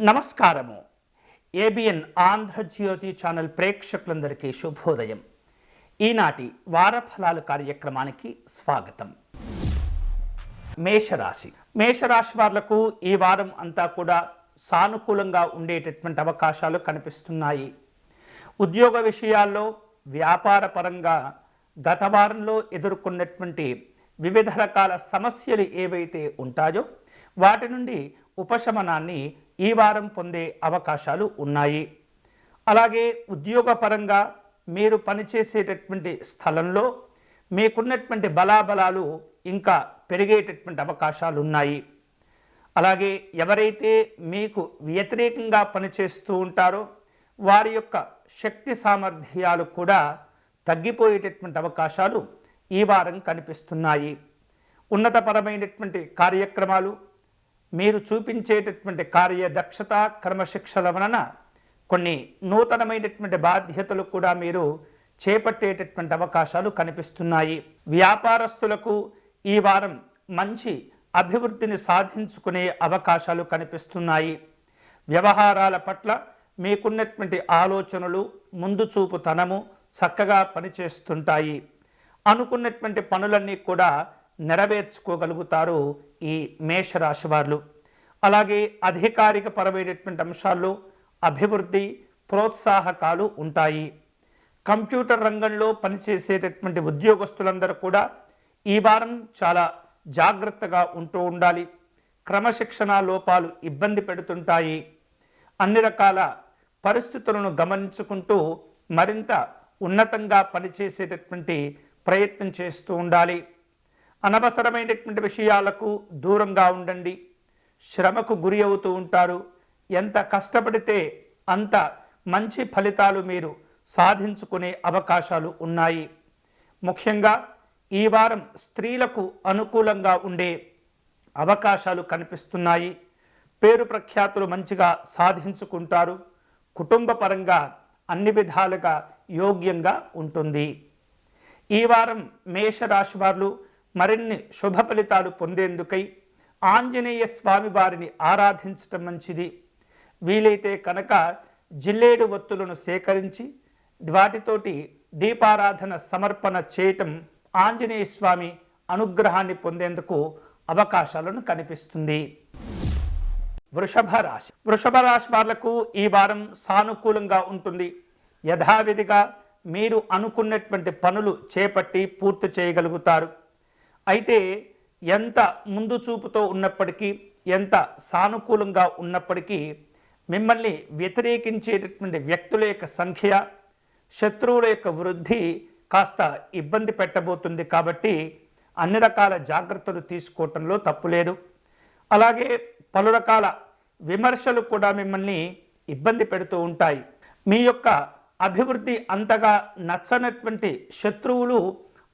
నమస్కారము. ABN Andhra Jyothi channel ప్రేక్షకులందరికీ శుభోదయం. ఈనాటి వారఫలాలు కార్యక్రమానికి స్వాగతం. మేషరాశి వాళ్లకు ఈ వారం అంతా కూడా సానుకూలంగా ఉండేటటువంటి అవకాశాలు కనిపిస్తున్నాయి. ఉద్యోగ విషయాల్లో, వ్యాపార పరంగా గత వారంలో ఎదుర్కొన్నటువంటి వివిధ రకాల సమస్యలు ఏవైతే ఉంటాయో వాటి నుండి ఉపశమనాన్ని ఈ వారం పొందే అవకాశాలు ఉన్నాయి. అలాగే ఉద్యోగపరంగా మీరు పనిచేసేటటువంటి స్థలంలో మీకున్నటువంటి బలాబలాలు ఇంకా పెరిగేటటువంటి అవకాశాలు ఉన్నాయి. అలాగే ఎవరైతే మీకు వ్యతిరేకంగా పనిచేస్తూ ఉంటారో వారి యొక్క శక్తి సామర్థ్యాలు కూడా తగ్గిపోయేటటువంటి అవకాశాలు ఈ వారం కనిపిస్తున్నాయి. ఉన్నతపరమైనటువంటి కార్యక్రమాలు, మీరు చూపించేటటువంటి కార్యదక్షత, క్రమశిక్షణ వలన కొన్ని నూతనమైనటువంటి బాధ్యతలు కూడా మీరు చేపట్టేటటువంటి అవకాశాలు కనిపిస్తున్నాయి. వ్యాపారస్తులకు ఈ వారం మంచి అభివృద్ధిని సాధించుకునే అవకాశాలు కనిపిస్తున్నాయి. వ్యవహారాల పట్ల మీకున్నటువంటి ఆలోచనలు, ముందు చూపుతనము చక్కగా పనిచేస్తుంటాయి. అనుకున్నటువంటి పనులన్నీ కూడా నెరవేర్చుకోగలుగుతారు ఈ మేషరాశి వారు. అలాగే అధికారిక పరమైనటువంటి అంశాల్లో అభివృద్ధి, ప్రోత్సాహకాలు ఉంటాయి. కంప్యూటర్ రంగంలో పనిచేసేటటువంటి ఉద్యోగస్తులందరూ కూడా ఈ వారం చాలా జాగ్రత్తగా ఉంటూ ఉండాలి. క్రమశిక్షణ లోపాలు ఇబ్బంది పెడుతుంటాయి. అన్ని రకాల పరిస్థితులను గమనించుకుంటూ మరింత ఉన్నతంగా పనిచేసేటటువంటి ప్రయత్నం చేస్తూ ఉండాలి. అనవసరమైనటువంటి విషయాలకు దూరంగా ఉండండి. శ్రమకు గురి అవుతూ ఉంటారు. ఎంత కష్టపడితే అంత మంచి ఫలితాలు మీరు సాధించుకునే అవకాశాలు ఉన్నాయి. ముఖ్యంగా ఈ వారం స్త్రీలకు అనుకూలంగా ఉండే అవకాశాలు కనిపిస్తున్నాయి. పేరు ప్రఖ్యాతులు మంచిగా సాధించుకుంటారు. కుటుంబ పరంగా అన్ని విధాలుగా యోగ్యంగా ఉంటుంది. ఈ వారం మేషరాశి వారు మరిన్ని శుభ ఫలితాలు పొందేందుకై ఆంజనేయ స్వామి వారిని ఆరాధించటం మంచిది. వీలైతే కనుక జిల్లేడు ఒత్తులను సేకరించి వాటితోటి దీపారాధన సమర్పణ చేయటం ఆంజనేయ స్వామి అనుగ్రహాన్ని పొందేందుకు అవకాశాలను కనిపిస్తుంది. వృషభ రాశి వాళ్లకు ఈ వారం సానుకూలంగా ఉంటుంది. యథావిధిగా మీరు అనుకున్నటువంటి పనులు చేపట్టి పూర్తి చేయగలుగుతారు. అయితే ఎంత ముందు చూపుతో ఉన్నప్పటికీ, ఎంత సానుకూలంగా ఉన్నప్పటికీ మిమ్మల్ని వ్యతిరేకించేటటువంటి వ్యక్తుల యొక్క సంఖ్య, శత్రువుల యొక్క వృద్ధి కాస్త ఇబ్బంది పెట్టబోతుంది. కాబట్టి అన్ని రకాల జాగ్రత్తలు తీసుకోవటంలో తప్పులేదు. అలాగే పలు రకాల విమర్శలు కూడా మిమ్మల్ని ఇబ్బంది పెడుతూ ఉంటాయి. మీ యొక్క అభివృద్ధి అంతగా నచ్చనటువంటి శత్రువులు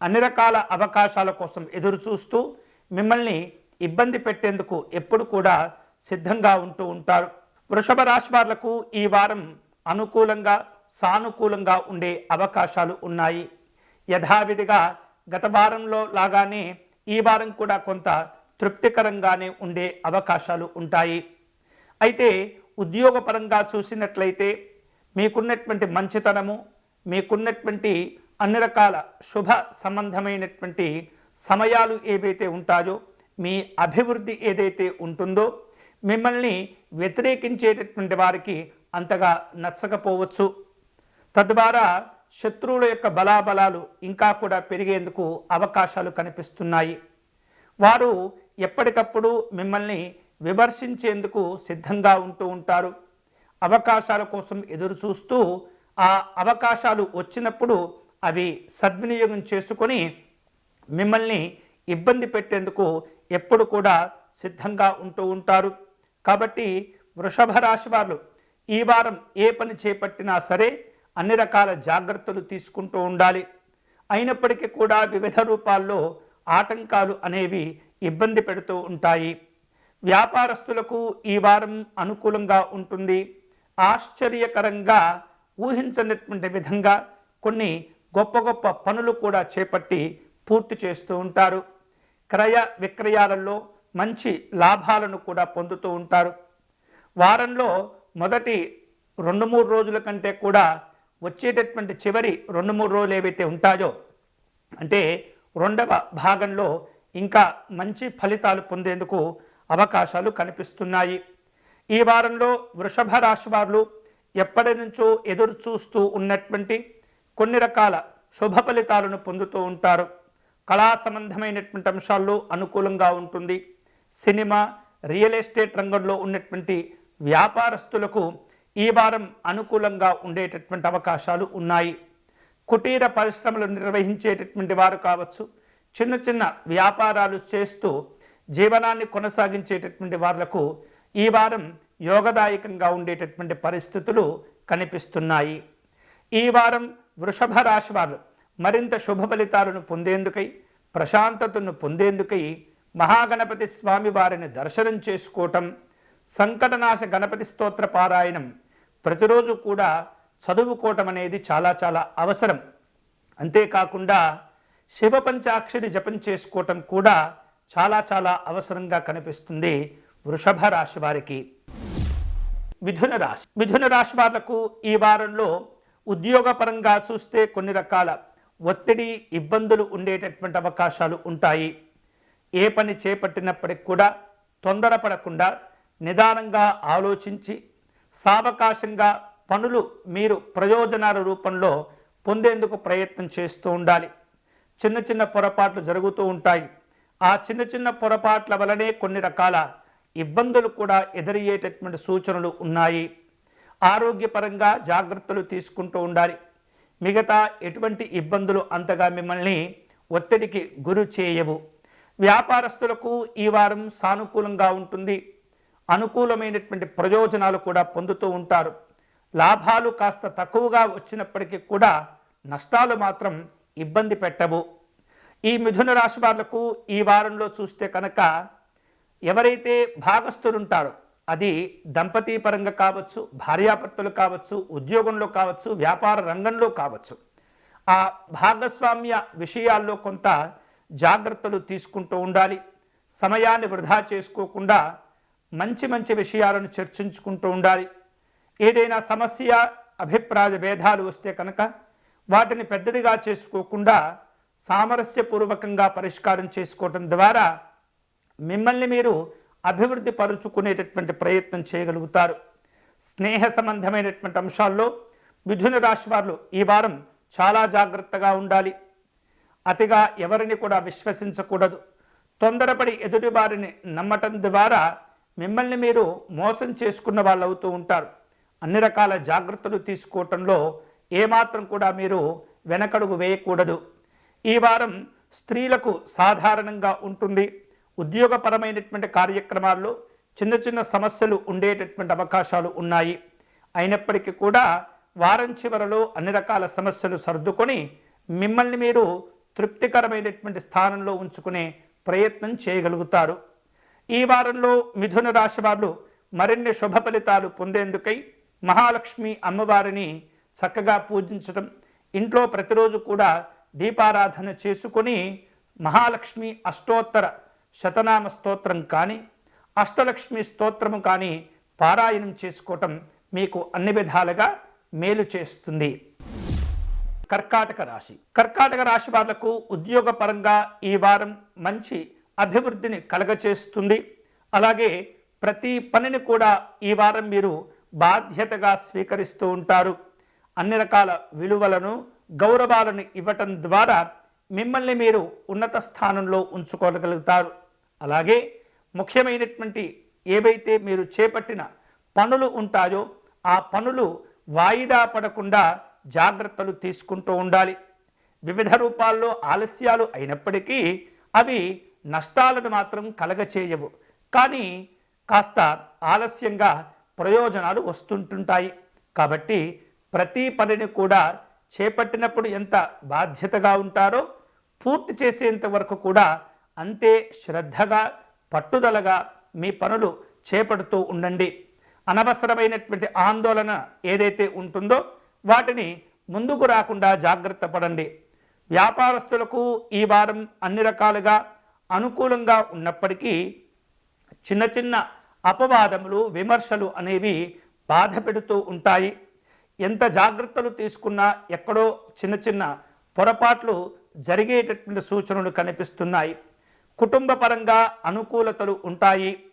అన్ని రకాల అవకాశాల కోసం ఎదురు చూస్తూ మిమ్మల్ని ఇబ్బంది పెట్టేందుకు ఎప్పుడు కూడా సిద్ధంగా ఉంటూ ఉంటారు. వృషభ రాశి వాళ్లకు ఈ వారం అనుకూలంగా, సానుకూలంగా ఉండే అవకాశాలు ఉన్నాయి. యథావిధిగా గత వారంలో లాగానే ఈ వారం కూడా కొంత తృప్తికరంగానే ఉండే అవకాశాలు ఉంటాయి. అయితే ఉద్యోగపరంగా చూసినట్లయితే మీకున్నటువంటి మంచితనము, మీకున్నటువంటి అన్ని రకాల శుభ సంబంధమైనటువంటి సమయాలు ఏవైతే ఉంటాయో, మీ అభివృద్ధి ఏదైతే ఉంటుందో మిమ్మల్ని వ్యతిరేకించేటటువంటి వారికి అంతగా నచ్చకపోవచ్చు. తద్వారా శత్రువుల యొక్క బలాబలాలు ఇంకా కూడా పెరిగేందుకు అవకాశాలు కనిపిస్తున్నాయి. వారు ఎప్పటికప్పుడు మిమ్మల్ని విమర్శించేందుకు సిద్ధంగా ఉంటూ ఉంటారు. అవకాశాల కోసం ఎదురు చూస్తూ ఆ అవకాశాలు వచ్చినప్పుడు అవి సద్వినియోగం చేసుకొని మిమ్మల్ని ఇబ్బంది పెట్టేందుకు ఎప్పుడు కూడా సిద్ధంగా ఉంటూ ఉంటారు. కాబట్టి వృషభ రాశి వారు ఈ వారం ఏ పని చేపట్టినా సరే అన్ని రకాల జాగ్రత్తలు తీసుకుంటూ ఉండాలి. అయినప్పటికీ కూడా వివిధ రూపాల్లో ఆటంకాలు అనేవి ఇబ్బంది పెడుతూ ఉంటాయి. వ్యాపారస్తులకు ఈ వారం అనుకూలంగా ఉంటుంది. ఆశ్చర్యకరంగా ఊహించనటువంటి విధంగా కొన్ని గొప్ప గొప్ప పనులు కూడా చేపట్టి పూర్తి చేస్తూ ఉంటారు. క్రయ విక్రయాలలో మంచి లాభాలను కూడా పొందుతూ ఉంటారు. వారంలో మొదటి 2-3 రోజుల కంటే కూడా వచ్చేటటువంటి చివరి 2-3 రోజులు ఏవైతే ఉంటాయో, అంటే రెండవ భాగంలో ఇంకా మంచి ఫలితాలు పొందేందుకు అవకాశాలు కనిపిస్తున్నాయి. ఈ వారంలో వృషభ రాశి వారు ఎప్పటి నుంచో ఎదురు చూస్తూ ఉన్నటువంటి కొన్ని రకాల శుభ ఫలితాలను పొందుతూ ఉంటారు. కళా సంబంధమైనటువంటి అంశాల్లో అనుకూలంగా ఉంటుంది. సినిమా, రియల్ ఎస్టేట్ రంగంలో ఉన్నటువంటి వ్యాపారస్తులకు ఈ వారం అనుకూలంగా ఉండేటటువంటి అవకాశాలు ఉన్నాయి. కుటీర పరిశ్రమలు నిర్వహించేటటువంటి వారు కావచ్చు, చిన్న చిన్న వ్యాపారాలు చేస్తూ జీవనాన్ని కొనసాగించేటటువంటి వాళ్లకు ఈ వారం యోగదాయకంగా ఉండేటటువంటి పరిస్థితులు కనిపిస్తున్నాయి. ఈ వారం వృషభ రాశి వారు మరింత శుభ ఫలితాలను పొందేందుకై, ప్రశాంతతను పొందేందుకై మహాగణపతి స్వామి వారిని దర్శనం చేసుకోవటం, సంకటనాశ గణపతి స్తోత్ర పారాయణం ప్రతిరోజు కూడా చదువుకోవటం అనేది చాలా చాలా అవసరం. అంతేకాకుండా శివ పంచాక్షరి జపం చేసుకోవటం కూడా చాలా చాలా అవసరంగా కనిపిస్తుంది వృషభ రాశి వారికి. మిథున రాశి వాళ్లకు ఈ వారంలో ఉద్యోగపరంగా చూస్తే కొన్ని రకాల ఒత్తిడి, ఇబ్బందులు ఉండేటటువంటి అవకాశాలు ఉంటాయి. ఏ పని చేపట్టినప్పటికి కూడా తొందరపడకుండా నిదానంగా ఆలోచించి సావకాశంగా పనులు మీరు ప్రయోజనాల రూపంలో పొందేందుకు ప్రయత్నం చేస్తూ ఉండాలి. చిన్న చిన్న పొరపాట్లు జరుగుతూ ఉంటాయి. ఆ చిన్న చిన్న పొరపాట్ల వలనే కొన్ని రకాల ఇబ్బందులు కూడా ఎదురయ్యేటటువంటి సూచనలు ఉన్నాయి. ఆరోగ్యపరంగా జాగ్రత్తలు తీసుకుంటూ ఉండాలి. మిగతా ఎటువంటి ఇబ్బందులు అంతగా మిమ్మల్ని ఒత్తిడికి గురి చేయవు. వ్యాపారస్తులకు ఈ వారం సానుకూలంగా ఉంటుంది. అనుకూలమైనటువంటి ప్రయోజనాలు కూడా పొందుతూ ఉంటారు. లాభాలు కాస్త తక్కువగా వచ్చినప్పటికీ కూడా నష్టాలు మాత్రం ఇబ్బంది పెట్టవు. ఈ మిథున రాశి వాళ్లకు ఈ వారంలో చూస్తే కనుక ఎవరైతే భాగస్థులు ఉంటారో, అది దంపతీ పరంగా కావచ్చు, భార్యాభర్తలు కావచ్చు, ఉద్యోగంలో కావచ్చు, వ్యాపార రంగంలో కావచ్చు, ఆ భాగస్వామ్య విషయాల్లో కొంత జాగ్రత్తలు తీసుకుంటూ ఉండాలి. సమయాన్ని వృధా చేసుకోకుండా మంచి మంచి విషయాలను చర్చించుకుంటూ ఉండాలి. ఏదైనా సమస్య, అభిప్రాయ భేదాలు వస్తే కనుక వాటిని పెద్దదిగా చేసుకోకుండా సామరస్యపూర్వకంగా పరిష్కారం చేసుకోవటం ద్వారా మిమ్మల్ని మీరు అభివృద్ధి పరుచుకునేటటువంటి ప్రయత్నం చేయగలుగుతారు. స్నేహ సంబంధమైనటువంటి అంశాల్లో మిథున రాశి వారు ఈ వారం చాలా జాగ్రత్తగా ఉండాలి. అతిగా ఎవరిని కూడా విశ్వసించకూడదు. తొందరపడి ఎదుటి వారిని నమ్మటం ద్వారా మిమ్మల్ని మీరు మోసం చేసుకున్న వాళ్ళు అవుతూ ఉంటారు. అన్ని రకాల జాగ్రత్తలు తీసుకోవటంలో ఏమాత్రం కూడా మీరు వెనకడుగు వేయకూడదు. ఈ వారం స్త్రీలకు సాధారణంగా ఉంటుంది. ఉద్యోగపరమైనటువంటి కార్యక్రమాల్లో చిన్న చిన్న సమస్యలు ఉండేటటువంటి అవకాశాలు ఉన్నాయి. అయినప్పటికీ కూడా వారం చివరలో అన్ని రకాల సమస్యలు సర్దుకొని మిమ్మల్ని మీరు తృప్తికరమైనటువంటి స్థానంలో ఉంచుకునే ప్రయత్నం చేయగలుగుతారు. ఈ వారంలో మిథున రాశి వారు మరిన్ని శుభ ఫలితాలు పొందేందుకై మహాలక్ష్మి అమ్మవారిని చక్కగా పూజించడం, ఇంట్లో ప్రతిరోజు కూడా దీపారాధన చేసుకొని మహాలక్ష్మి అష్టోత్తర శతనామ స్తోత్రం కానీ, అష్టలక్ష్మి స్తోత్రము కానీ పారాయణం చేసుకోవటం మీకు అన్ని విధాలుగా మేలు చేస్తుంది. కర్కాటక రాశి వాళ్లకు ఉద్యోగపరంగా ఈ వారం మంచి అభివృద్ధిని కలగచేస్తుంది. అలాగే ప్రతి పనిని కూడా ఈ వారం మీరు బాధ్యతగా స్వీకరిస్తూ ఉంటారు. అన్ని రకాల విలువలను, గౌరవాలను ఇవ్వటం ద్వారా మిమ్మల్ని మీరు ఉన్నత స్థానంలో ఉంచుకోగలుగుతారు. అలాగే ముఖ్యమైనటువంటి ఏవైతే మీరు చేపట్టిన పనులు ఉంటాయో ఆ పనులు వాయిదా పడకుండా జాగ్రత్తలు తీసుకుంటూ ఉండాలి. వివిధ రూపాల్లో ఆలస్యాలు అయినప్పటికీ అవి నష్టాలను మాత్రం కలగచేయవు. కానీ కాస్త ఆలస్యంగా ప్రయోజనాలు వస్తుంటుంటాయి. కాబట్టి ప్రతి పనిని కూడా చేపట్టినప్పుడు ఎంత బాధ్యతగా ఉంటారో పూర్తి చేసేంత వరకు కూడా అంతే శ్రద్ధగా, పట్టుదలగా మీ పనులు చేపడుతూ ఉండండి. అనవసరమైనటువంటి ఆందోళన ఏదైతే ఉంటుందో వాటిని ముందుకు రాకుండా జాగ్రత్త పడండి. వ్యాపారస్తులకు ఈ వారం అన్ని రకాలుగా అనుకూలంగా ఉన్నప్పటికీ చిన్న చిన్న అపవాదములు విమర్శలు అనేవి బాధ పెడుతూ ఉంటాయి. ఎంత జాగ్రత్తలు తీసుకున్నా ఎక్కడో చిన్న చిన్న పొరపాట్లు జరిగేటటువంటి సూచనలు కనిపిస్తున్నాయి. కుటుంబ పరంగా అనుకూలతలు ఉంటాయి.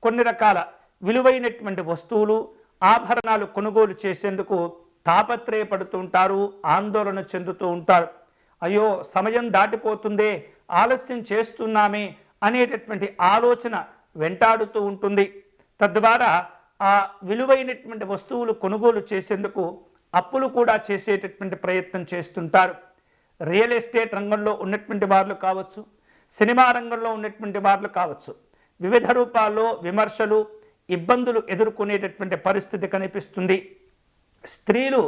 కొన్ని రకాల విలువైనటువంటి వస్తువులు ఆభరణాలు కొనుగోలు చేసేందుకు తాపత్రయపడుతూ ఉంటారు, ఆందోళన చెందుతూ ఉంటారు. అయ్యో సమయం దాటిపోతుందే, ఆలస్యం చేస్తున్నామే అనేటటువంటి ఆలోచన వెంటాడుతూ ఉంటుంది. తద్వారా ఆ విలువైనటువంటి వస్తువులు కొనుగోలు చేసేందుకు అప్పులు కూడా చేసేటటువంటి ప్రయత్నం చేస్తుంటారు. రియల్ ఎస్టేట్ రంగంలో ఉన్నటువంటి వారు కావచ్చు, సినిమా రంగంలో ఉన్నటువంటి వారు కావచ్చు, వివిధ రూపాల్లో విమర్శలు ఇబ్బందులు ఎదుర్కొనేటటువంటి పరిస్థితి కనిపిస్తుంది. స్త్రీలు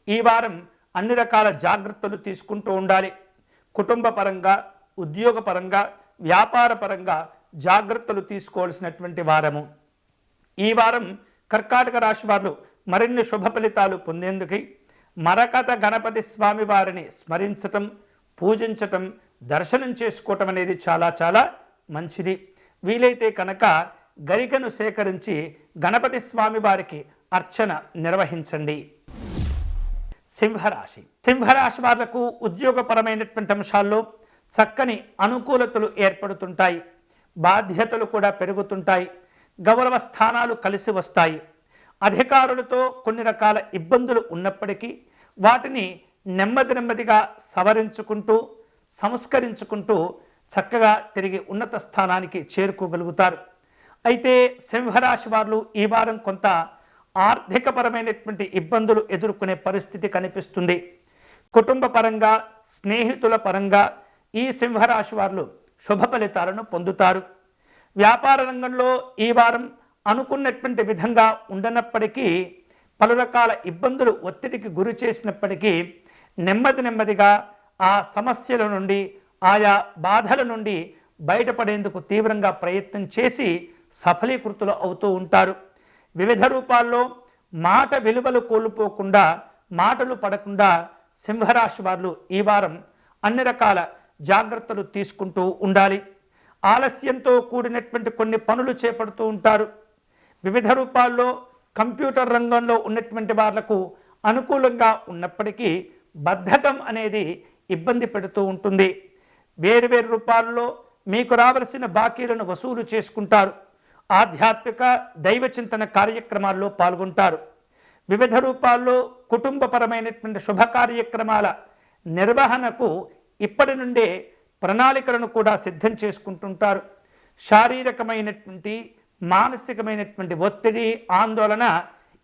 ఈ వారం అన్ని రకాల జాగ్రత్తలు తీసుకుంటూ ఉండాలి. కుటుంబ పరంగా, ఉద్యోగ పరంగా, వ్యాపార పరంగా జాగ్రత్తలు తీసుకోవాల్సినటువంటి వారము. ఈ వారం కర్కాటక రాశి వారు మరిన్ని శుభ ఫలితాలు పొందేందుకై మరకత గణపతి స్వామి వారిని స్మరించటం, పూజించటం, దర్శనం చేసుకోవటం అనేది చాలా చాలా మంచిది. వీలైతే కనుక గరికను సేకరించి గణపతి స్వామి వారికి అర్చన నిర్వహించండి. సింహరాశి. సింహరాశి వాళ్లకు ఉద్యోగపరమైనటువంటి అంశాల్లో చక్కని అనుకూలతలు ఏర్పడుతుంటాయి. బాధ్యతలు కూడా పెరుగుతుంటాయి. గౌరవ స్థానాలు కలిసి వస్తాయి. అధికారులతో కొన్ని రకాల ఇబ్బందులు ఉన్నప్పటికీ వాటిని నెమ్మదిగా సవరించుకుంటూ సంస్కరించుకుంటూ చక్కగా తిరిగి ఉన్నత స్థానానికి చేరుకోగలుగుతారు. అయితే సింహరాశి వారు ఈ వారం కొంత ఆర్థికపరమైనటువంటి ఇబ్బందులు ఎదుర్కొనే పరిస్థితి కనిపిస్తుంది. కుటుంబ పరంగా, స్నేహితుల పరంగా ఈ సింహరాశి వారు శుభ ఫలితాలను పొందుతారు. వ్యాపార రంగంలో ఈ వారం అనుకున్నటువంటి విధంగా ఉండనప్పటికీ పలు రకాల ఇబ్బందులు ఒత్తిడికి గురి చేసినప్పటికీ నెమ్మదిగా ఆ సమస్యల నుండి, ఆయా బాధల నుండి బయటపడేందుకు తీవ్రంగా ప్రయత్నం చేసి సఫలీకృతులు అవుతూ ఉంటారు. వివిధ రూపాల్లో మాట విలువలు కోల్పోకుండా, మాటలు పడకుండా సింహరాశి వారు ఈ వారం అన్ని రకాల జాగ్రత్తలు తీసుకుంటూ ఉండాలి. ఆలస్యంతో కూడినటువంటి కొన్ని పనులు చేపడుతూ ఉంటారు. వివిధ రూపాల్లో కంప్యూటర్ రంగంలో ఉన్నటువంటి వాళ్లకు అనుకూలంగా ఉన్నప్పటికీ బద్ధకం అనేది ఇబ్బంది పెడుతూ ఉంటుంది. వేరువేరు రూపాల్లో మీకు రావలసిన బాకీలను వసూలు చేసుకుంటారు. ఆధ్యాత్మిక దైవ చింతన కార్యక్రమాల్లో పాల్గొంటారు. వివిధ రూపాల్లో కుటుంబపరమైనటువంటి శుభ కార్యక్రమాల నిర్వహణకు ఇప్పటి నుండే ప్రణాళికలను కూడా సిద్ధం చేసుకుంటుంటారు. శారీరకమైనటువంటి మానసికమైనటువంటి ఒత్తిడి, ఆందోళన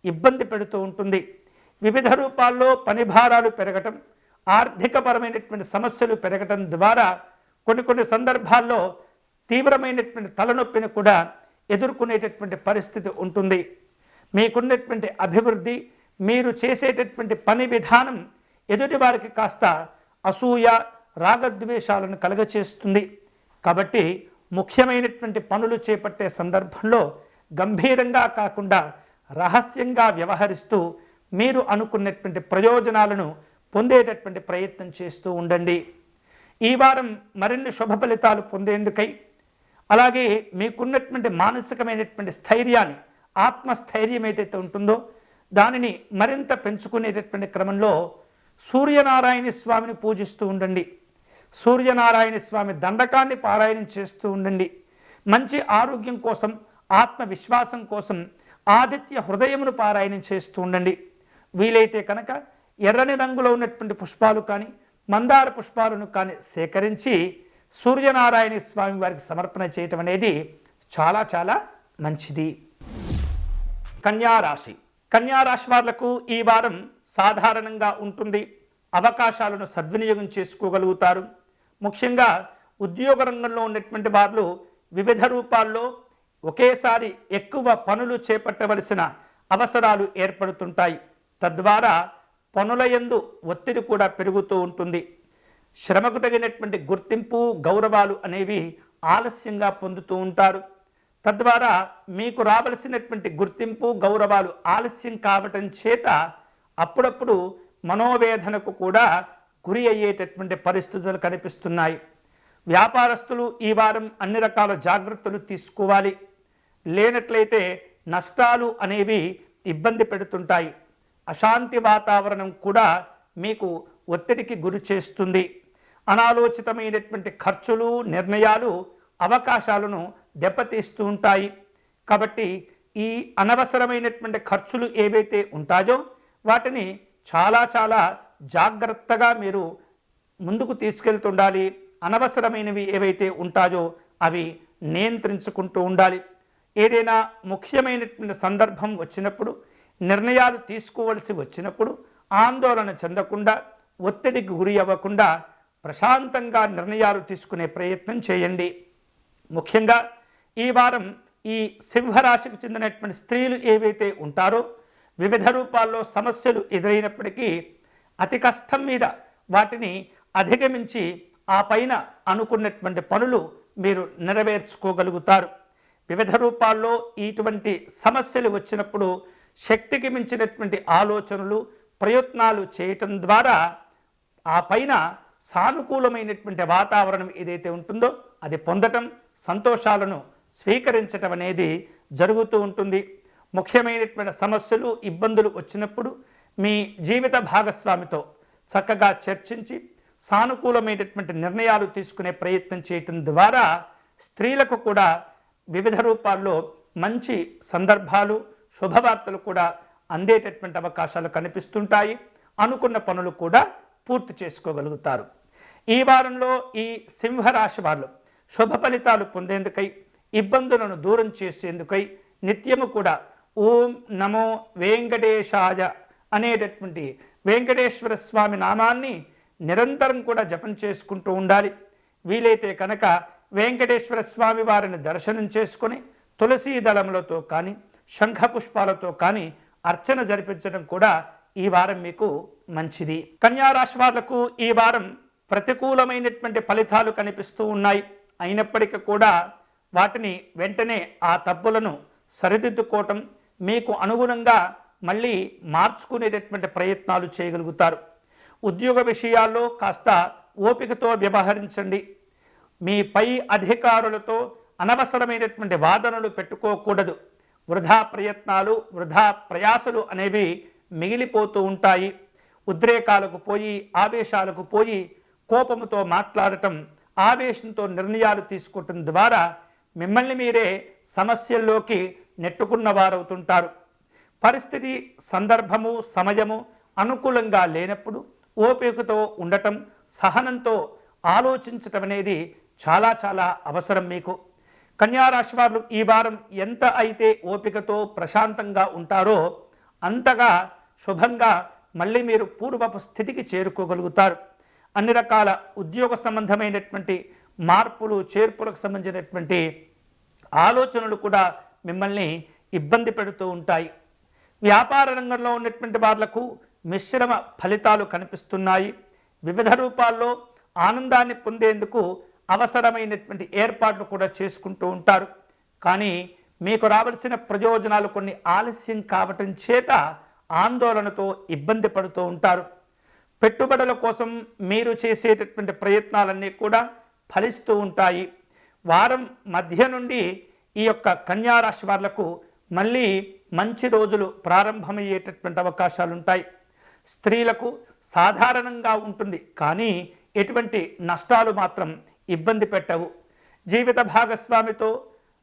ఇబ్బంది పెడుతూ ఉంటుంది. వివిధ రూపాల్లో పని భారాలు పెరగటం, ఆర్థికపరమైనటువంటి సమస్యలు పెరగటం ద్వారా కొన్ని సందర్భాల్లో తీవ్రమైనటువంటి తలనొప్పిని కూడా ఎదుర్కొనేటటువంటి పరిస్థితి ఉంటుంది. మీకున్నటువంటి అభివృద్ధి, మీరు చేసేటటువంటి పని విధానం ఎదుటి వారికి కాస్త అసూయ, రాగద్వేషాలను కలగచేస్తుంది. కాబట్టి ముఖ్యమైనటువంటి పనులు చేపట్టే సందర్భంలో గంభీరంగా కాకుండా రహస్యంగా వ్యవహరిస్తూ మీరు అనుకున్నటువంటి ప్రయోజనాలను పొందేటటువంటి ప్రయత్నం చేస్తూ ఉండండి. ఈ వారం మరిన్ని శుభ ఫలితాలు పొందేందుకై, అలాగే మీకున్నటువంటి మానసికమైనటువంటి స్థైర్యాన్ని, ఆత్మస్థైర్యం ఏదైతే ఉంటుందో దానిని మరింత పెంచుకునేటటువంటి క్రమంలో సూర్యనారాయణ స్వామిని పూజిస్తూ ఉండండి. సూర్యనారాయణ స్వామి దండకాన్ని పారాయణం చేస్తూ ఉండండి. మంచి ఆరోగ్యం కోసం, ఆత్మవిశ్వాసం కోసం ఆదిత్య హృదయమును పారాయణం చేస్తూ ఉండండి. వీలైతే కనుక ఎర్రని రంగులో ఉన్నటువంటి పుష్పాలు కానీ, మందార పుష్పాలను కానీ సేకరించి సూర్యనారాయణ స్వామి వారికి సమర్పణ చేయటం అనేది చాలా చాలా మంచిది. కన్యారాశి. కన్యారాశి వాళ్లకు ఈ వారం సాధారణంగా ఉంటుంది. అవకాశాలను సద్వినియోగం చేసుకోగలుగుతారు. ముఖ్యంగా ఉద్యోగ రంగంలో ఉన్నటువంటి వారు వివిధ రూపాల్లో ఒకేసారి ఎక్కువ పనులు చేపట్టవలసిన అవసరాలు ఏర్పడుతుంటాయి. తద్వారా పనుల యందు ఒత్తిడి కూడా పెరుగుతూ ఉంటుంది. శ్రమకు తగినటువంటి గుర్తింపు, గౌరవాలు అనేవి ఆలస్యంగా పొందుతూ ఉంటారు. తద్వారా మీకు రావలసినటువంటి గుర్తింపు, గౌరవాలు ఆలస్యం కావటం చేత అప్పుడప్పుడు మనోవేదనకు కూడా గురి అయ్యేటటువంటి పరిస్థితులు కనిపిస్తున్నాయి. వ్యాపారస్తులు ఈ వారం అన్ని రకాల జాగ్రత్తలు తీసుకోవాలి. లేనట్లయితే నష్టాలు అనేవి ఇబ్బంది పెడుతుంటాయి. అశాంతి వాతావరణం కూడా మీకు ఒత్తిడికి గురి చేస్తుంది. అనాలోచితమైనటువంటి ఖర్చులు, నిర్ణయాలు అవకాశాలను దెబ్బతీస్తూ ఉంటాయి. కాబట్టి ఈ అనవసరమైనటువంటి ఖర్చులు ఏవైతే ఉంటాయో వాటిని చాలా జాగ్రత్తగా మీరు ముందుకు తీసుకెళ్తుండాలి. అనవసరమైనవి ఏవైతే ఉంటాయో అవి నియంత్రించుకుంటూ ఉండాలి. ఏదైనా ముఖ్యమైనటువంటి సందర్భం వచ్చినప్పుడు, నిర్ణయాలు తీసుకోవలసి వచ్చినప్పుడు ఆందోళన చెందకుండా, ఒత్తిడికి గురి అవ్వకుండా ప్రశాంతంగా నిర్ణయాలు తీసుకునే ప్రయత్నం చేయండి. ముఖ్యంగా ఈ వారం ఈ సింహరాశికి చెందినటువంటి స్త్రీలు ఏవైతే ఉంటారో వివిధ రూపాల్లో సమస్యలు ఎదురైనప్పటికీ అతి కష్టం మీద వాటిని అధిగమించి ఆ పైన అనుకున్నటువంటి పనులు మీరు నెరవేర్చుకోగలుగుతారు. వివిధ రూపాల్లో ఇటువంటి సమస్యలు వచ్చినప్పుడు శక్తికి మించినటువంటి ఆలోచనలు, ప్రయత్నాలు చేయటం ద్వారా ఆ పైన సానుకూలమైనటువంటి వాతావరణం ఏదైతే ఉంటుందో అది పొందటం, సంతోషాలను స్వీకరించటం అనేది జరుగుతూ ఉంటుంది. ముఖ్యమైనటువంటి సమస్యలు, ఇబ్బందులు వచ్చినప్పుడు మీ జీవిత భాగస్వామితో చక్కగా చర్చించి సానుకూలమైనటువంటి నిర్ణయాలు తీసుకునే ప్రయత్నం చేయటం ద్వారా స్త్రీలకు కూడా వివిధ రూపాల్లో మంచి సందర్భాలు, శుభవార్తలు కూడా అందేటటువంటి అవకాశాలు కనిపిస్తుంటాయి. అనుకున్న పనులు కూడా పూర్తి చేసుకోగలుగుతారు. ఈ వారంలో ఈ సింహరాశి వాళ్ళు శుభ ఫలితాలు పొందేందుకై, ఇబ్బందులను దూరం చేసేందుకై నిత్యము కూడా ఓం నమో వెంకటేశాయ అనేటటువంటి వెంకటేశ్వర స్వామి నామాన్ని నిరంతరం కూడా జపం చేసుకుంటూ ఉండాలి. వీలైతే కనుక వెంకటేశ్వర స్వామి వారిని దర్శనం చేసుకొని తులసీ దళములతో కానీ, శంఖ పుష్పాలతో కానీ అర్చన జరిపించడం కూడా ఈ వారం మీకు మంచిది. కన్యా రాశి వాళ్లకు ఈ వారం ప్రతికూలమైనటువంటి ఫలితాలు కనిపిస్తూ ఉన్నాయి. అయినప్పటికీ కూడా వాటిని వెంటనే ఆ తప్పులను సరిదిద్దుకోవటం, మీకు అనుగుణంగా మళ్ళీ మార్చుకునేటటువంటి ప్రయత్నాలు చేయగలుగుతారు. ఉద్యోగ విషయాల్లో కాస్త ఓపికతో వ్యవహరించండి. మీ పై అధికారులతో అనవసరమైనటువంటి వాదనలు పెట్టుకోకూడదు. వృధా ప్రయత్నాలు, వృధా ప్రయాసలు అనేవి మిగిలిపోతూ ఉంటాయి. ఉద్రేకాలకు పోయి, ఆవేశాలకు పోయి కోపంతో మాట్లాడటం, ఆవేశంతో నిర్ణయాలు తీసుకోవటం ద్వారా మిమ్మల్ని మీరే సమస్యల్లోకి నెట్టుకున్న వారవుతుంటారు. పరిస్థితి, సందర్భము, సమయము అనుకూలంగా లేనప్పుడు ఓపికతో ఉండటం, సహనంతో ఆలోచించటం అనేది చాలా అవసరం మీకు. కన్యారాశి వారు ఈ వారం ఎంత అయితే ఓపికతో ప్రశాంతంగా ఉంటారో అంతగా శుభంగా మళ్ళీ మీరు పూర్వపు స్థితికి చేరుకోగలుగుతారు. అన్ని రకాల ఉద్యోగ సంబంధమైనటువంటి మార్పులు, చేర్పులకు సంబంధించినటువంటి ఆలోచనలు కూడా మిమ్మల్ని ఇబ్బంది పెడుతూ ఉంటాయి. వ్యాపార రంగంలో ఉన్నటువంటి వాళ్లకు మిశ్రమ ఫలితాలు కనిపిస్తున్నాయి. వివిధ రూపాల్లో ఆనందాన్ని పొందేందుకు అవసరమైనటువంటి ఏర్పాట్లు కూడా చేసుకుంటూ ఉంటారు. కానీ మీకు రావాల్సిన ప్రయోజనాలు కొన్ని ఆలస్యం కావటం చేత ఆందోళనతో ఇబ్బంది పడుతూ ఉంటారు. పెట్టుబడుల కోసం మీరు చేసేటటువంటి ప్రయత్నాలన్నీ కూడా ఫలిస్తూ ఉంటాయి. వారం మధ్య నుండి ఈ యొక్క కన్యారాశి వాళ్లకు మళ్ళీ మంచి రోజులు ప్రారంభమయ్యేటటువంటి అవకాశాలు ఉంటాయి. స్త్రీలకు సాధారణంగా ఉంటుంది, కానీ ఎటువంటి నష్టాలు మాత్రం ఇబ్బంది పెట్టవు. జీవిత భాగస్వామితో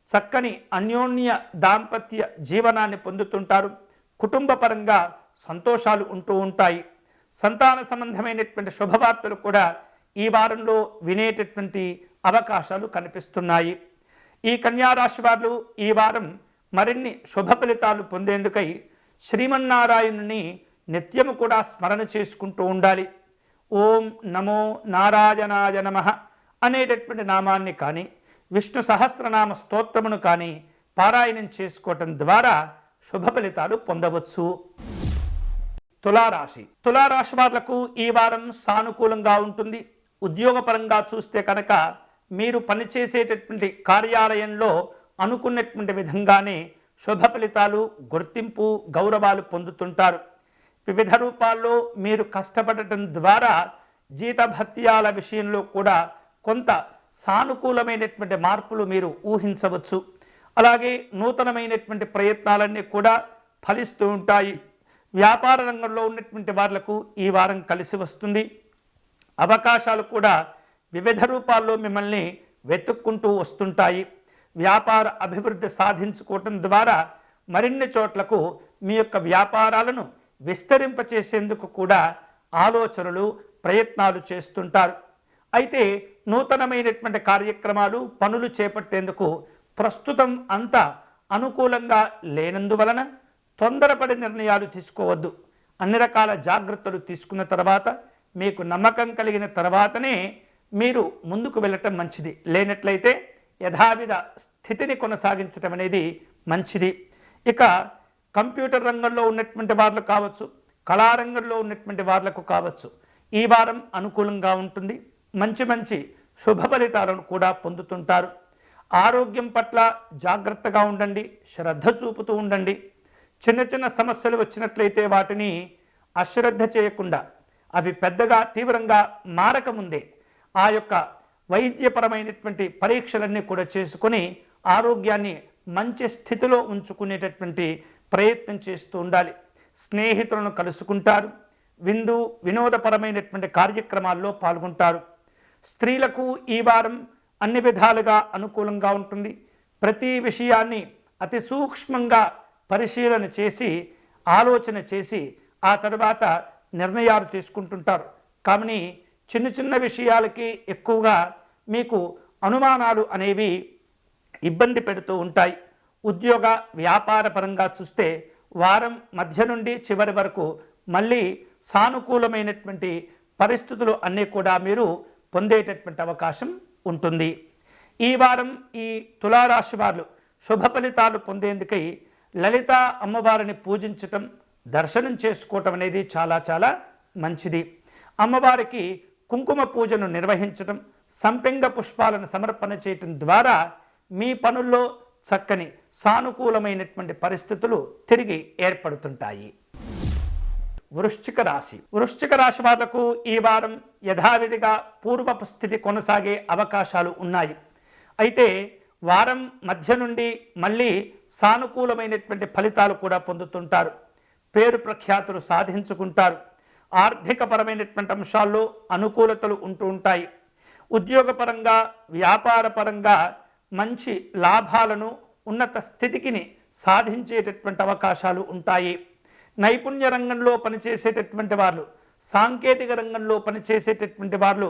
చక్కని అన్యోన్య దాంపత్య జీవనాన్ని పొందుతుంటారు. కుటుంబ పరంగా సంతోషాలు ఉంటూ ఉంటాయి. సంతాన సంబంధమైనటువంటి శుభవార్తలు కూడా ఈ వారంలో వినేటటువంటి అవకాశాలు కనిపిస్తున్నాయి. ఈ కన్యారాశి వారు ఈ వారం మరిన్ని శుభ ఫలితాలు పొందేందుకై శ్రీమన్నారాయణుని నిత్యము కూడా స్మరణ చేసుకుంటూ ఉండాలి. ఓం నమో నారాయణాయ నమః అనేటటువంటి నామాన్ని కానీ, విష్ణు సహస్రనామ స్తోత్రమును కానీ పారాయణం చేసుకోవటం ద్వారా శుభ ఫలితాలు పొందవచ్చు. తులారాశి వాళ్లకు ఈ వారం సానుకూలంగా ఉంటుంది. ఉద్యోగపరంగా చూస్తే కనుక మీరు పనిచేసేటటువంటి కార్యాలయంలో అనుకున్నటువంటి విధంగానే శుభ ఫలితాలు, గుర్తింపు, గౌరవాలు పొందుతుంటారు. వివిధ రూపాల్లో మీరు కష్టపడటం ద్వారా జీతభత్యాల విషయంలో కూడా కొంత సానుకూలమైనటువంటి మార్పులు మీరు ఊహించవచ్చు. అలాగే నూతనమైనటువంటి ప్రయత్నాలన్నీ కూడా ఫలిస్తూ ఉంటాయి. వ్యాపార రంగంలో ఉన్నటువంటి వాళ్లకు ఈ వారం కలిసి వస్తుంది. అవకాశాలు కూడా వివిధ రూపాల్లో మిమ్మల్ని వెతుక్కుంటూ వస్తుంటాయి. వ్యాపార అభివృద్ధి సాధించుకోవటం ద్వారా మరిన్ని చోట్లకు మీ యొక్క వ్యాపారాలను విస్తరింపచేసేందుకు కూడా ఆలోచనలు ప్రయత్నాలు చేస్తుంటారు. అయితే నూతనమైనటువంటి కార్యక్రమాలు పనులు చేపట్టేందుకు ప్రస్తుతం అంత అనుకూలంగా లేనందువలన తొందరపడి నిర్ణయాలు తీసుకోవద్దు. అన్ని రకాల జాగ్రత్తలు తీసుకున్న తర్వాత మీకు నమ్మకం కలిగిన తర్వాతనే మీరు ముందుకు వెళ్ళటం మంచిది. లేనట్లయితే యథావిధ స్థితిని కొనసాగించడం అనేది మంచిది. ఇక కంప్యూటర్ రంగంలో ఉన్నటువంటి వాళ్లు కావచ్చు, కళారంగంలో ఉన్నటువంటి వాళ్లకు కావచ్చు, ఈ వారం అనుకూలంగా ఉంటుంది. మంచి మంచి శుభ ఫలితాలను కూడా పొందుతుంటారు. ఆరోగ్యం పట్ల జాగ్రత్తగా ఉండండి, శ్రద్ధ చూపుతూ ఉండండి. చిన్న చిన్న సమస్యలు వచ్చినట్లయితే వాటిని అశ్రద్ధ చేయకుండా, అవి పెద్దగా తీవ్రంగా మారకముందే ఆ యొక్క వైద్యపరమైనటువంటి పరీక్షలన్నీ కూడా చేసుకొని ఆరోగ్యాన్ని మంచి స్థితిలో ఉంచుకునేటటువంటి ప్రయత్నం చేస్తూ ఉండాలి. స్నేహితులను కలుసుకుంటారు. వినోదపరమైనటువంటి కార్యక్రమాల్లో పాల్గొంటారు. స్త్రీలకు ఈ వారం అన్ని విధాలుగా అనుకూలంగా ఉంటుంది. ప్రతి విషయాన్ని అతి సూక్ష్మంగా పరిశీలన చేసి ఆలోచన చేసి ఆ తర్వాత నిర్ణయాలు తీసుకుంటుంటారు. కానీ చిన్న చిన్న విషయాలకి ఎక్కువగా మీకు అనుమానాలు అనేవి ఇబ్బంది పెడుతూ ఉంటాయి. ఉద్యోగ వ్యాపార పరంగా చూస్తే వారం మధ్య నుండి చివరి వరకు మళ్ళీ సానుకూలమైనటువంటి పరిస్థితులు అన్నీ కూడా మీరు పొందేటటువంటి అవకాశం ఉంటుంది. ఈ వారం ఈ తులారాశి వారు శుభ ఫలితాలు పొందేందుకై లలిత అమ్మవారిని పూజించటం, దర్శనం చేసుకోవటం అనేది చాలా చాలా మంచిది. అమ్మవారికి కుంకుమ పూజను నిర్వహించటం, సంపెంగ పుష్పాలను సమర్పణ చేయటం ద్వారా మీ పనుల్లో చక్కని సానుకూలమైనటువంటి పరిస్థితులు తిరిగి ఏర్పడుతుంటాయి. వృశ్చిక రాశి వాళ్లకు ఈ వారం యథావిధిగా పూర్వపు స్థితి కొనసాగే అవకాశాలు ఉన్నాయి. అయితే వారం మధ్య నుండి మళ్ళీ సానుకూలమైనటువంటి ఫలితాలు కూడా పొందుతుంటారు. పేరు ప్రఖ్యాతులు సాధించుకుంటారు. ఆర్థికపరమైనటువంటి అంశాల్లో అనుకూలతలు ఉంటూ ఉంటాయి. ఉద్యోగపరంగా వ్యాపారపరంగా మంచి లాభాలను ఉన్నత స్థితికి సాధించేటటువంటి అవకాశాలు ఉంటాయి. నైపుణ్య రంగంలో పనిచేసేటటువంటి వాళ్ళు, సాంకేతిక రంగంలో పనిచేసేటటువంటి వాళ్ళు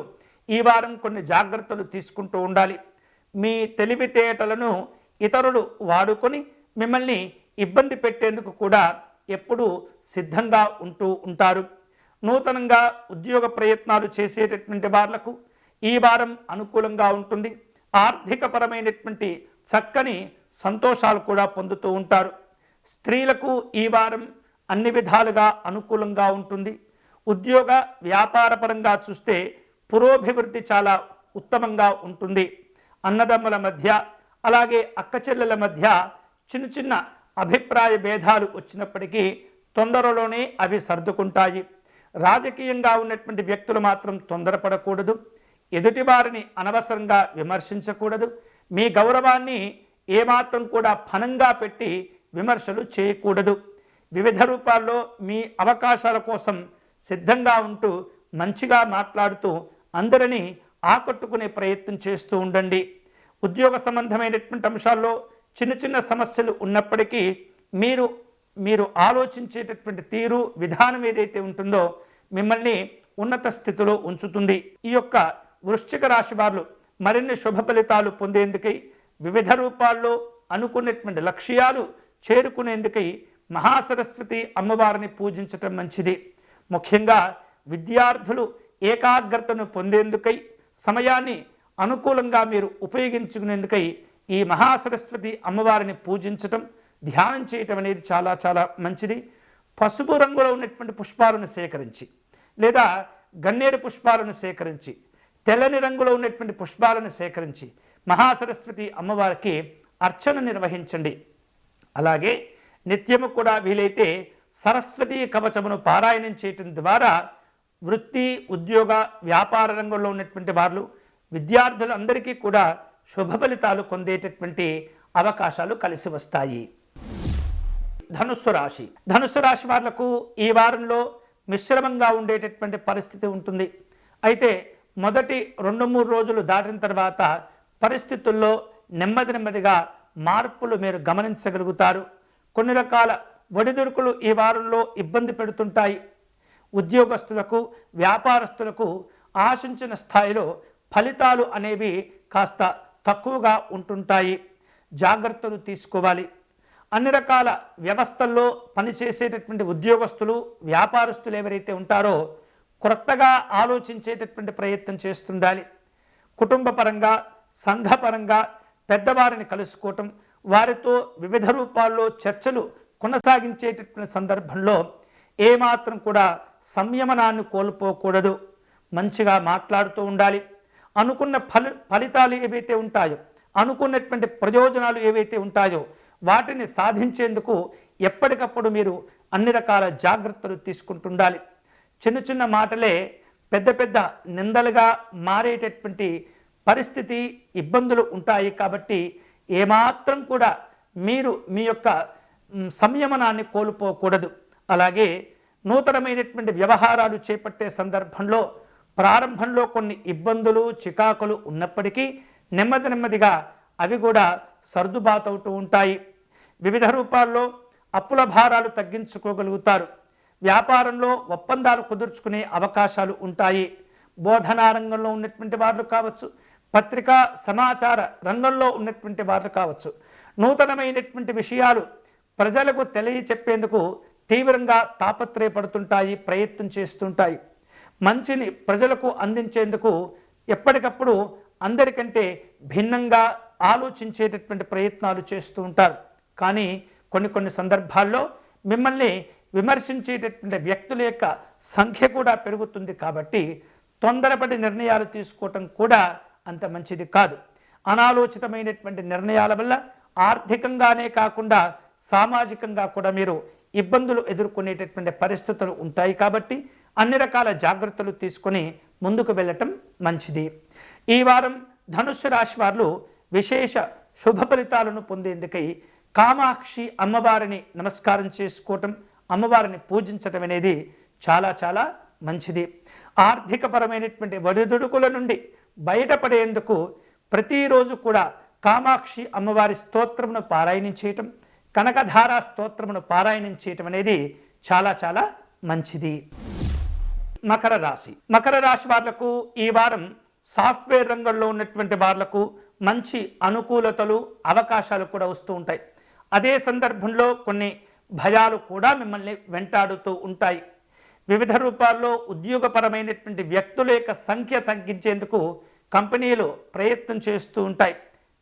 ఈ వారం కొన్ని జాగ్రత్తలు తీసుకుంటూ ఉండాలి. మీ తెలివితేటలను ఇతరులు వాడుకొని మిమ్మల్ని ఇబ్బంది పెట్టేందుకు కూడా ఎప్పుడూ సిద్ధంగా ఉంటూ ఉంటారు. నూతనంగా ఉద్యోగ ప్రయత్నాలు చేసేటటువంటి వాళ్లకు ఈ వారం అనుకూలంగా ఉంటుంది. ఆర్థికపరమైనటువంటి చక్కని సంతోషాలు కూడా పొందుతూ ఉంటారు. స్త్రీలకు ఈ వారం అన్ని విధాలుగా అనుకూలంగా ఉంటుంది. ఉద్యోగ వ్యాపార పరంగా చూస్తే పురోభివృద్ధి చాలా ఉత్తమంగా ఉంటుంది. అన్నదమ్ముల మధ్య అలాగే అక్కచెల్లెల మధ్య చిన్న చిన్న అభిప్రాయ భేదాలు వచ్చినప్పటికీ తొందరలోనే అవి సర్దుకుంటాయి. రాజకీయంగా ఉన్నటువంటి వ్యక్తులు మాత్రం తొందరపడకూడదు. ఎదుటివారిని అనవసరంగా విమర్శించకూడదు. మీ గౌరవాన్ని ఏమాత్రం కూడా ఫనంగా పెట్టి విమర్శలు చేయకూడదు. వివిధ రూపాల్లో మీ అవకాశాల కోసం సిద్ధంగా ఉంటూ మంచిగా మాట్లాడుతూ అందరినీ ఆకట్టుకునే ప్రయత్నం చేస్తూ ఉండండి. ఉద్యోగ సంబంధమైనటువంటి అంశాల్లో చిన్న చిన్న సమస్యలు ఉన్నప్పటికీ మీరు ఆలోచించేటటువంటి తీరు విధానం ఏదైతే ఉంటుందో మిమ్మల్ని ఉన్నత స్థితిలో ఉంచుతుంది. ఈ యొక్క వృశ్చిక రాశి వారు మరిన్ని శుభ ఫలితాలు పొందేందుకై వివిధ రూపాల్లో అనుకున్నటువంటి లక్ష్యాలు చేరుకునేందుకై మహాసరస్వతి అమ్మవారిని పూజించటం మంచిది. ముఖ్యంగా విద్యార్థులు ఏకాగ్రతను పొందేందుకై సమయాన్ని అనుకూలంగా మీరు ఉపయోగించుకునేందుకై ఈ మహాసరస్వతి అమ్మవారిని పూజించటం, ధ్యానం చేయటం అనేది చాలా చాలా మంచిది. పసుపు రంగులో ఉన్నటువంటి పుష్పాలను సేకరించి లేదా గన్నేరు పుష్పాలను సేకరించి తెల్లని రంగులో ఉన్నటువంటి పుష్పాలను సేకరించి మహాసరస్వతి అమ్మవారికి అర్చన నిర్వహించండి. అలాగే నిత్యము కూడా వీలైతే సరస్వతి కవచమును పారాయణం చేయటం ద్వారా వృత్తి ఉద్యోగ వ్యాపార రంగంలో ఉన్నటువంటి వారు విద్యార్థులందరికీ కూడా శుభ ఫలితాలు పొందేటటువంటి అవకాశాలు కలిసి వస్తాయి. ధనుస్సు రాశి వాళ్లకు ఈ వారంలో మిశ్రమంగా ఉండేటటువంటి పరిస్థితి ఉంటుంది. అయితే మొదటి 2-3 రోజులు దాటిన తర్వాత పరిస్థితుల్లో నెమ్మదిగా మార్పులు మీరు గమనించగలుగుతారు. కొన్ని రకాల ఒడిదుడుకులు ఈ వారంలో ఇబ్బంది పెడుతుంటాయి. ఉద్యోగస్తులకు, వ్యాపారస్తులకు ఆశించిన స్థాయిలో ఫలితాలు అనేవి కాస్త తక్కువగా ఉంటుంటాయి. జాగ్రత్తలు తీసుకోవాలి. అన్ని రకాల వ్యవస్థల్లో పనిచేసేటటువంటి ఉద్యోగస్తులు, వ్యాపారస్తులు ఎవరైతే ఉంటారో కొత్తగా ఆలోచించేటటువంటి ప్రయత్నం చేస్తుండాలి. కుటుంబ పరంగా, సంఘపరంగా పెద్దవారిని కలుసుకోవటం, వారితో వివిధ రూపాల్లో చర్చలు కొనసాగించేటటువంటి సందర్భంలో ఏమాత్రం కూడా సంయమనాన్ని కోల్పోకూడదు. మంచిగా మాట్లాడుతూ ఉండాలి. అనుకున్న ఫలితాలు ఏవైతే ఉంటాయో, అనుకున్నటువంటి ప్రయోజనాలు ఏవైతే ఉంటాయో వాటిని సాధించేందుకు ఎప్పటికప్పుడు మీరు అన్ని రకాల జాగ్రత్తలు తీసుకుంటుండాలి. చిన్న మాటలే పెద్ద నిందలుగా మారేటటువంటి పరిస్థితి, ఇబ్బందులు ఉంటాయి. కాబట్టి ఏమాత్రం కూడా మీరు మీ యొక్క సంయమనాన్ని కోల్పోకూడదు. అలాగే నూతనమైనటువంటి వ్యవహారాలు చేపట్టే సందర్భంలో ప్రారంభంలో కొన్ని ఇబ్బందులు, చికాకులు ఉన్నప్పటికీ నెమ్మదిగా అవి కూడా సర్దుబాతవుతూ ఉంటాయి. వివిధ రూపాల్లో అప్పుల భారాలు తగ్గించుకోగలుగుతారు. వ్యాపారంలో ఒప్పందాలు కుదుర్చుకునే అవకాశాలు ఉంటాయి. బోధనా రంగంలో ఉన్నటువంటి వారు కావచ్చు, పత్రికా సమాచార రంగంలో ఉన్నటువంటి వారు కావచ్చు, నూతనమైనటువంటి విషయాలు ప్రజలకు తెలియచెప్పేందుకు తీవ్రంగా తాపత్రయపడుతుంటాయి, ప్రయత్నం చేస్తుంటాయి. మంచిని ప్రజలకు అందించేందుకు ఎప్పటికప్పుడు అందరికంటే భిన్నంగా ఆలోచించేటటువంటి ప్రయత్నాలు చేస్తూ ఉంటారు. కానీ కొన్ని సందర్భాల్లో మిమ్మల్ని విమర్శించేటటువంటి వ్యక్తుల యొక్క సంఖ్య కూడా పెరుగుతుంది. కాబట్టి తొందరపడి నిర్ణయాలు తీసుకోవటం కూడా అంత మంచిది కాదు. అనాలోచితమైనటువంటి నిర్ణయాల వల్ల ఆర్థికంగానే కాకుండా సామాజికంగా కూడా మీరు ఇబ్బందులు ఎదుర్కొనేటటువంటి పరిస్థితులు ఉంటాయి. కాబట్టి అన్ని రకాల జాగ్రత్తలు తీసుకొని ముందుకు వెళ్ళటం మంచిది. ఈ వారం ధనుస్సు రాశి వారు విశేష శుభ ఫలితాలను పొందేందుకై కామాక్షి అమ్మవారిని నమస్కారం చేసుకోవటం, అమ్మవారిని పూజించటం అనేది చాలా మంచిది. ఆర్థికపరమైనటువంటి ఒడిదుడుకుల నుండి బయటపడేందుకు ప్రతిరోజు కూడా కామాక్షి అమ్మవారి స్తోత్రమును పారాయణం చేయటం, కనకధార స్తోత్రమును పారాయణం చేయటం అనేది చాలా మంచిది. మకర రాశి వాళ్లకు ఈ వారం సాఫ్ట్వేర్ రంగంలో ఉన్నటువంటి వాళ్లకు మంచి అనుకూలతలు, అవకాశాలు కూడా వస్తూ ఉంటాయి. అదే సందర్భంలో కొన్ని భయాలు కూడా మిమ్మల్ని వెంటాడుతూ ఉంటాయి. వివిధ రూపాల్లో ఉద్యోగపరమైనటువంటి వ్యక్తుల యొక్క సంఖ్య తగ్గించేందుకు కంపెనీలు ప్రయత్నం చేస్తూ ఉంటాయి.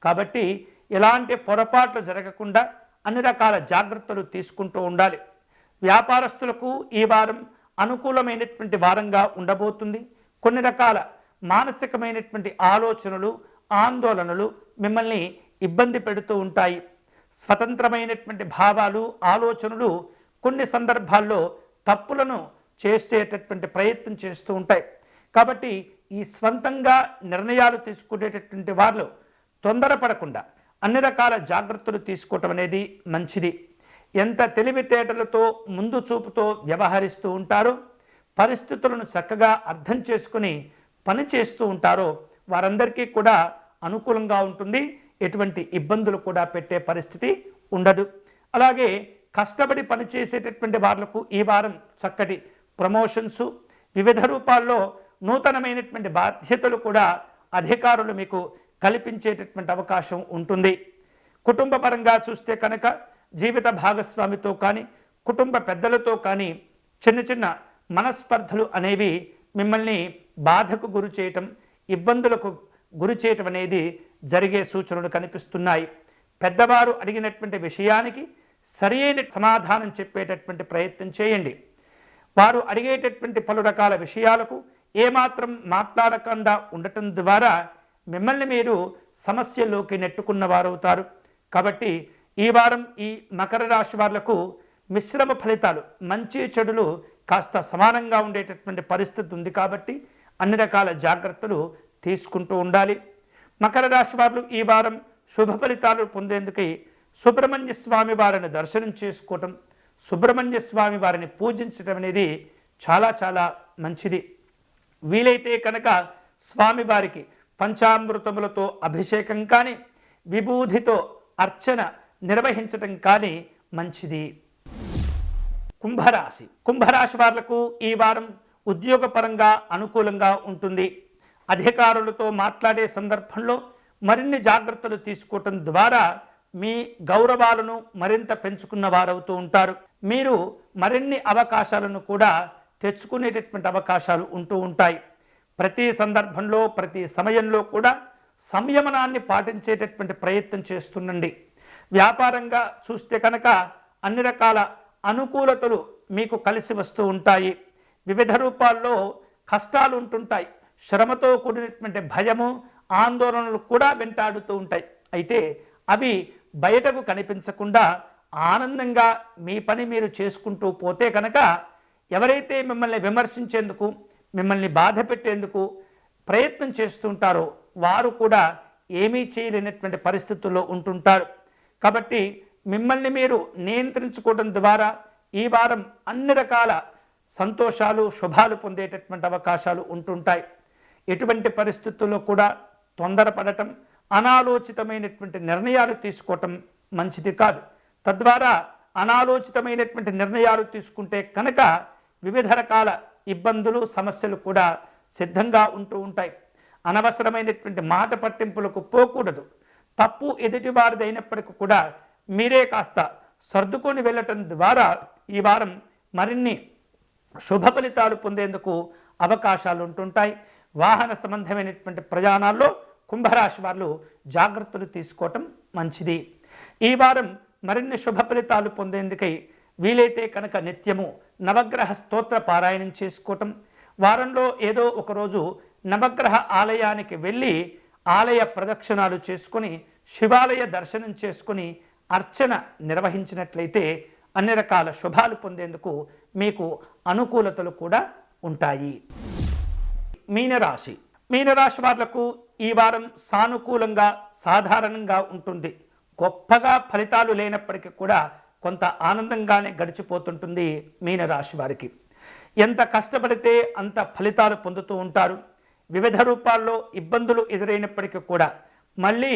కాబట్టి ఎలాంటి పొరపాట్లు జరగకుండా అన్ని రకాల జాగ్రత్తలు తీసుకుంటూ ఉండాలి. వ్యాపారస్తులకు ఈ వారం అనుకూలమైనటువంటి వారంగా ఉండబోతుంది. కొన్ని రకాల మానసికమైనటువంటి ఆలోచనలు, ఆందోళనలు మిమ్మల్ని ఇబ్బంది పెడుతూ ఉంటాయి. స్వతంత్రమైనటువంటి భావాలు, ఆలోచనలు కొన్ని సందర్భాల్లో తప్పులను చేసేటటువంటి ప్రయత్నం చేస్తూ ఉంటాయి. కాబట్టి ఈ స్వంతంగా నిర్ణయాలు తీసుకునేటటువంటి వాళ్ళు తొందరపడకుండా అన్ని రకాల జాగ్రత్తలు తీసుకోవటం అనేది మంచిది. ఎంత తెలివితేటలతో, ముందు చూపుతో వ్యవహరిస్తూ ఉంటారో, పరిస్థితులను చక్కగా అర్థం చేసుకుని పని చేస్తూ ఉంటారో వారందరికీ కూడా అనుకూలంగా ఉంటుంది. ఎటువంటి ఇబ్బందులు కూడా పెట్టే పరిస్థితి ఉండదు. అలాగే కష్టపడి పనిచేసేటటువంటి వాళ్లకు ఈ వారం చక్కటి ప్రమోషన్స్, వివిధ రూపాల్లో నూతనమైనటువంటి బాధ్యతలు కూడా అధికారులు మీకు కల్పించేటటువంటి అవకాశం ఉంటుంది. కుటుంబ పరంగా చూస్తే కనుక జీవిత భాగస్వామితో కానీ, కుటుంబ పెద్దలతో కానీ చిన్న మనస్పర్ధలు అనేవి మిమ్మల్ని బాధకు గురి చేయటం, ఇబ్బందులకు గురి చేయటం అనేది జరిగే సూచనలు కనిపిస్తున్నాయి. పెద్దవారు అడిగినటువంటి విషయానికి సరైన సమాధానం చెప్పేటటువంటి ప్రయత్నం చేయండి. వారు అడిగేటటువంటి పలు రకాల విషయాలకు ఏమాత్రం మాట్లాడకుండా ఉండటం ద్వారా మిమ్మల్ని మీరు సమస్యల్లోకి నెట్టుకున్న వారవుతారు. కాబట్టి ఈ వారం ఈ మకర రాశి వాళ్లకు మిశ్రమ ఫలితాలు, మంచి చెడులు కాస్త సమానంగా ఉండేటటువంటి పరిస్థితి ఉంది. కాబట్టి అన్ని రకాల జాగ్రత్తలు తీసుకుంటూ ఉండాలి. మకర రాశి వారు ఈ వారం శుభ ఫలితాలు పొందేందుకై సుబ్రహ్మణ్య స్వామి వారిని దర్శనం చేసుకోవటం, సుబ్రహ్మణ్య స్వామి వారిని పూజించటం అనేది చాలా చాలా మంచిది. వీలైతే కనుక స్వామివారికి పంచామృతములతో అభిషేకం కానీ విభూతితో అర్చన నిర్వహించటం కానీ మంచిది. కుంభరాశి వాళ్లకు ఈ వారం ఉద్యోగపరంగా అనుకూలంగా ఉంటుంది. అధికారులతో మాట్లాడే సందర్భంలో మరిన్ని జాగ్రత్తలు తీసుకోవటం ద్వారా మీ గౌరవాలను మరింత పెంచుకున్న వారవుతూ ఉంటారు. మీరు మరిన్ని అవకాశాలను కూడా తెచ్చుకునేటటువంటి అవకాశాలు ఉంటూ ఉంటాయి. ప్రతి సందర్భంలో ప్రతి సమయంలో కూడా సంయమనాన్ని పాటించేటటువంటి ప్రయత్నం చేస్తుండండి. వ్యాపారంగా చూస్తే కనుక అన్ని రకాల అనుకూలతలు మీకు కలిసి వస్తూ ఉంటాయి. వివిధ రూపాల్లో కష్టాలు ఉంటుంటాయి. శ్రమతో కూడినటువంటి భయము ఆందోళనలు కూడా వెంటాడుతూ ఉంటాయి. అయితే అవి బయటకు కనిపించకుండా ఆనందంగా మీ పని మీరు చేసుకుంటూ పోతే కనుక ఎవరైతే మిమ్మల్ని విమర్శించేందుకు మిమ్మల్ని బాధ పెట్టేందుకు ప్రయత్నం చేస్తుంటారో వారు కూడా ఏమీ చేయలేనటువంటి పరిస్థితుల్లో ఉంటుంటారు. కాబట్టి మిమ్మల్ని మీరు నియంత్రించుకోవడం ద్వారా ఈ వారం అన్ని రకాల సంతోషాలు శుభాలు పొందేటటువంటి అవకాశాలు ఉంటుంటాయి. ఎటువంటి పరిస్థితుల్లో కూడా తొందరపడటం, అనాలోచితమైనటువంటి నిర్ణయాలు తీసుకోవటం మంచిది కాదు. తద్వారా అనాలోచితమైనటువంటి నిర్ణయాలు తీసుకుంటే కనుక వివిధ రకాల ఇబ్బందులు సమస్యలు కూడా సిద్ధంగా ఉంటూ ఉంటాయి. అనవసరమైనటువంటి మాట పట్టింపులకు పోకూడదు. తప్పు ఎదుటివారిది అయినప్పటికీ కూడా మీరే కాస్త సర్దుకొని వెళ్ళటం ద్వారా ఈ వారం మరిన్ని శుభ ఫలితాలు పొందేందుకు అవకాశాలు ఉంటుంటాయి. వాహన సంబంధమైనటువంటి ప్రయాణాల్లో కుంభరాశి వారు జాగ్రత్తలు తీసుకోవటం మంచిది. ఈ వారం మరిన్ని శుభ ఫలితాలు పొందేందుకై వీలైతే కనుక నిత్యము నవగ్రహ స్తోత్ర పారాయణం చేసుకోవటం, వారంలో ఏదో ఒకరోజు నవగ్రహ ఆలయానికి వెళ్ళి ఆలయ ప్రదక్షిణాలు చేసుకొని శివాలయ దర్శనం చేసుకొని అర్చన నిర్వహించినట్లయితే అన్ని రకాల శుభాలు పొందేందుకు మీకు అనుకూలతలు కూడా ఉంటాయి. మీనరాశి వాళ్లకు ఈ వారం సానుకూలంగా సాధారణంగా ఉంటుంది. గొప్పగా ఫలితాలు లేనప్పటికీ కూడా కొంత ఆనందంగానే గడిచిపోతుంటుంది మీనరాశి వారికి. ఎంత కష్టపడితే అంత ఫలితాలు పొందుతూ ఉంటారు. వివిధ రూపాల్లో ఇబ్బందులు ఎదురైనప్పటికీ కూడా మళ్ళీ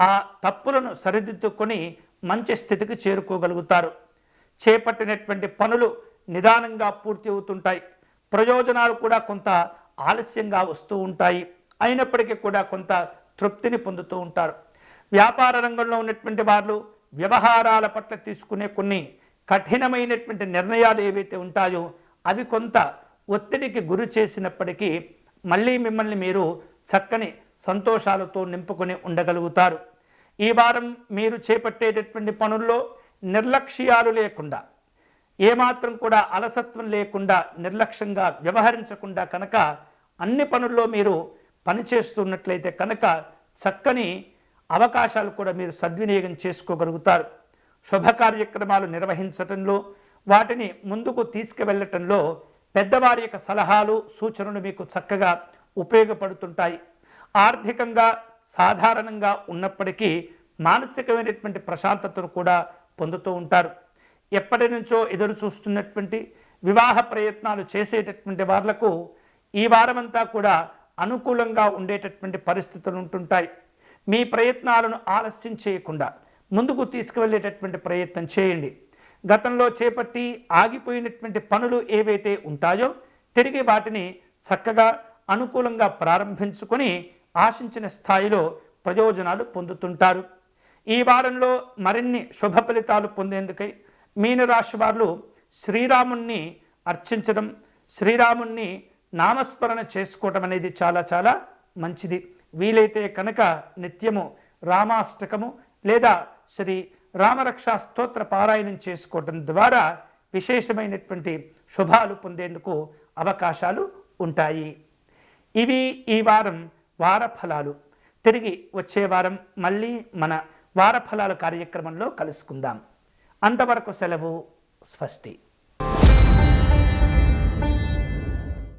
ఆ తప్పులను సరిదిద్దుకొని మంచి స్థితికి చేరుకోగలుగుతారు. చేపట్టినటువంటి పనులు నిదానంగా పూర్తి అవుతుంటాయి. ప్రయోజనాలు కూడా కొంత ఆలస్యంగా వస్తూ ఉంటాయి. అయినప్పటికీ కూడా కొంత తృప్తిని పొందుతూ ఉంటారు. వ్యాపార రంగంలో ఉన్నటువంటి వారు వ్యవహారాల పట్ల తీసుకునే కొన్ని కఠినమైనటువంటి నిర్ణయాలు ఏవైతే ఉంటాయో అవి కొంత ఒత్తిడికి గురి చేసినప్పటికీ మళ్ళీ మిమ్మల్ని మీరు చక్కని సంతోషాలతో నింపుకొని ఉండగలుగుతారు. ఈ వారం మీరు చేపట్టేటటువంటి పనుల్లో నిర్లక్ష్యాలు లేకుండా, ఏమాత్రం కూడా అలసత్వం లేకుండా, నిర్లక్ష్యంగా వ్యవహరించకుండా కనుక అన్ని పనుల్లో మీరు పనిచేస్తున్నట్లయితే కనుక చక్కని అవకాశాలు కూడా మీరు సద్వినియోగం చేసుకోగలుగుతారు. శుభ కార్యక్రమాలు నిర్వహించటంలో, వాటిని ముందుకు తీసుకువెళ్ళటంలో పెద్దవారి యొక్క సలహాలు సూచనలు మీకు చక్కగా ఉపయోగపడుతుంటాయి. ఆర్థికంగా సాధారణంగా ఉన్నప్పటికీ మానసికమైనటువంటి ప్రశాంతతను కూడా పొందుతూ ఉంటారు. ఎప్పటి నుంచో ఎదురు చూస్తున్నటువంటి వివాహ ప్రయత్నాలు చేసేటటువంటి వాళ్లకు ఈ వారమంతా కూడా అనుకూలంగా ఉండేటటువంటి పరిస్థితులు ఉంటుంటాయి. మీ ప్రయత్నాలను ఆలస్యం చేయకుండా ముందుకు తీసుకువెళ్ళేటటువంటి ప్రయత్నం చేయండి. గతంలో చేపట్టి ఆగిపోయినటువంటి పనులు ఏవైతే ఉంటాయో తిరిగి వాటిని చక్కగా అనుకూలంగా ప్రారంభించుకొని ఆశించిన స్థాయిలో ప్రయోజనాలు పొందుతుంటారు. ఈ వారంలో మరిన్ని శుభ ఫలితాలు పొందేందుకై మీనరాశి వారు శ్రీరాముణ్ణి అర్చించడం, శ్రీరాముణ్ణి నామస్మరణ చేసుకోవటం అనేది చాలా చాలా మంచిది. వీలైతే కనుక నిత్యము రామాష్టకము లేదా శ్రీ రామరక్షా స్తోత్ర పారాయణం చేసుకోవటం ద్వారా విశేషమైనటువంటి శుభాలు పొందేందుకు అవకాశాలు ఉంటాయి. ఇవి ఈ వారం వారఫలాలు. తిరిగి వచ్చే వారం మళ్ళీ మన వారఫలాల కార్యక్రమంలో కలుసుకుందాం. అంతవరకు సెలవు. స్వస్తి.